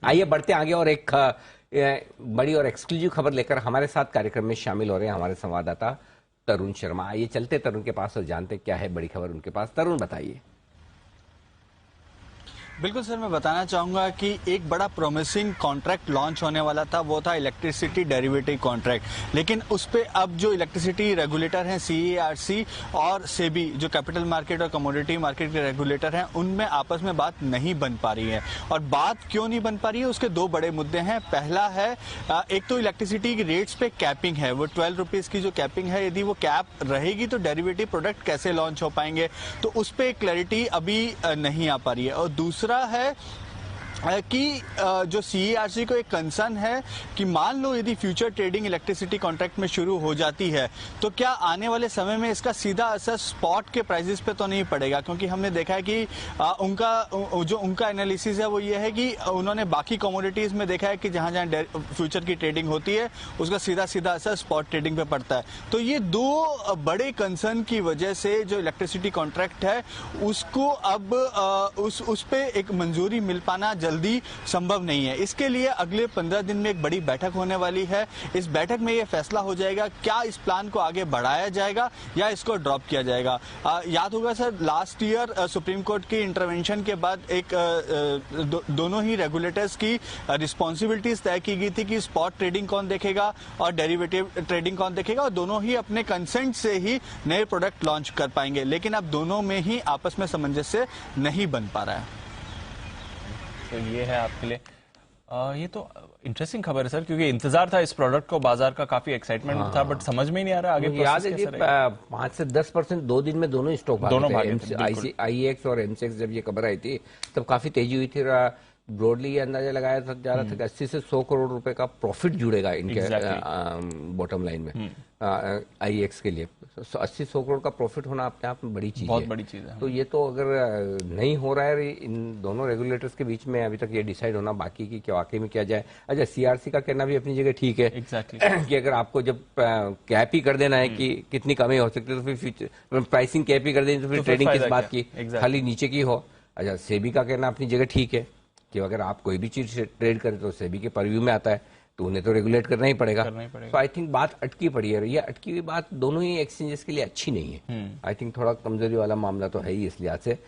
आइए बढ़ते आगे और एक बड़ी और एक्सक्लूसिव खबर लेकर हमारे साथ कार्यक्रम में शामिल हो रहे हैं हमारे संवाददाता तरुण शर्मा। आइए चलते तरुण के पास और जानते क्या है बड़ी खबर उनके पास। तरुण बताइए। बिल्कुल सर, मैं बताना चाहूंगा कि एक बड़ा प्रॉमिसिंग कॉन्ट्रैक्ट लॉन्च होने वाला था, वो था इलेक्ट्रिसिटी डेरिवेटिव कॉन्ट्रैक्ट। लेकिन उस पे अब जो इलेक्ट्रिसिटी रेगुलेटर हैं CERC और सेबी, जो कैपिटल मार्केट और कमोडिटी मार्केट के रेगुलेटर हैं, उनमें आपस में बात नहीं बन पा रही है। और बात क्यों नहीं बन पा रही है, उसके दो बड़े मुद्दे हैं। पहला है एक तो इलेक्ट्रिसिटी की रेट्स पे कैपिंग है, वो 12 रुपीज की जो कैपिंग है, यदि वो कैप रहेगी तो डेरिवेटिव प्रोडक्ट कैसे लॉन्च हो पाएंगे, तो उस पर क्लैरिटी अभी नहीं आ पा रही है। और दूसरा है कि जो CERC को एक कंसर्न है कि मान लो यदि फ्यूचर ट्रेडिंग इलेक्ट्रिसिटी कॉन्ट्रैक्ट में शुरू हो जाती है तो क्या आने वाले समय में इसका सीधा असर स्पॉट के प्राइसेस पे तो नहीं पड़ेगा, क्योंकि हमने देखा है कि उनका एनालिसिस है वो ये है कि उन्होंने बाकी कमोडिटीज में देखा है कि जहां जहां फ्यूचर की ट्रेडिंग होती है उसका सीधा सीधा असर स्पॉट ट्रेडिंग पे पड़ता है। तो ये दो बड़े कंसर्न की वजह से जो इलेक्ट्रिसिटी कॉन्ट्रैक्ट है उसको अब उस पे एक मंजूरी मिल पाना जल्दी संभव नहीं है। इसके लिए अगले 15 दिन में एक बड़ी बैठक होने वाली है। इस बैठक में यह फैसला हो जाएगा क्या इस प्लान को आगे बढ़ाया जाएगा या इसको ड्रॉप किया जाएगा। याद होगा sir, last year supreme court की इंटरवेंशन के बाद एक दोनों ही रेगुलेटर्स की रिस्पॉन्सिबिलिटीज तय की गई थी कि स्पॉट ट्रेडिंग कौन देखेगा और डेरिवेटिव ट्रेडिंग कौन देखेगा, और दोनों ही अपने कंसेंट से ही नए प्रोडक्ट लॉन्च कर पाएंगे। लेकिन अब दोनों में ही आपस में सामंजस्य नहीं बन पा रहा है। तो ये है आपके लिए ये तो इंटरेस्टिंग खबर है सर, क्योंकि इंतजार था इस प्रोडक्ट को, बाजार का काफी एक्साइटमेंट था, बट समझ में ही नहीं आ रहा आगे याद है कि 5 से 10% 2 दिन में दोनों स्टॉक भागे। IEX और MCX जब ये खबर आई थी तब काफी तेजी हुई थी। ब्रॉडली ये अंदाजा लगाया जा रहा था कि 80 से 100 करोड़ रुपए का प्रॉफिट जुड़ेगा इनके बॉटम लाइन में IEX के लिए। 80-100 करोड़ का प्रॉफिट होना अपने आप में बड़ी चीज है, बहुत बड़ी चीज है। तो ये तो अगर नहीं हो रहा है इन दोनों रेगुलेटर्स के बीच में अभी तक ये डिसाइड होना बाकी की क्या वाकई में किया जाए। अच्छा, CERC का कहना भी अपनी जगह ठीक है कि अगर आपको जब कैप ही कर देना है कि कितनी कमी हो सकती है तो फिर प्राइसिंग कैप ही कर देनी तो फिर ट्रेडिंग किस बात की, खाली नीचे की हो। अच्छा, सेबी का कहना अपनी जगह ठीक है कि अगर आप कोई भी चीज ट्रेड करें तो सेबी के परव्यू में आता है तो उन्हें तो रेगुलेट करना ही पड़ेगा। तो आई थिंक बात अटकी पड़ी है। ये अटकी हुई बात दोनों ही एक्सचेंजेस के लिए अच्छी नहीं है। आई थिंक थोड़ा कमजोरी वाला मामला तो है ही इस लिहाज से।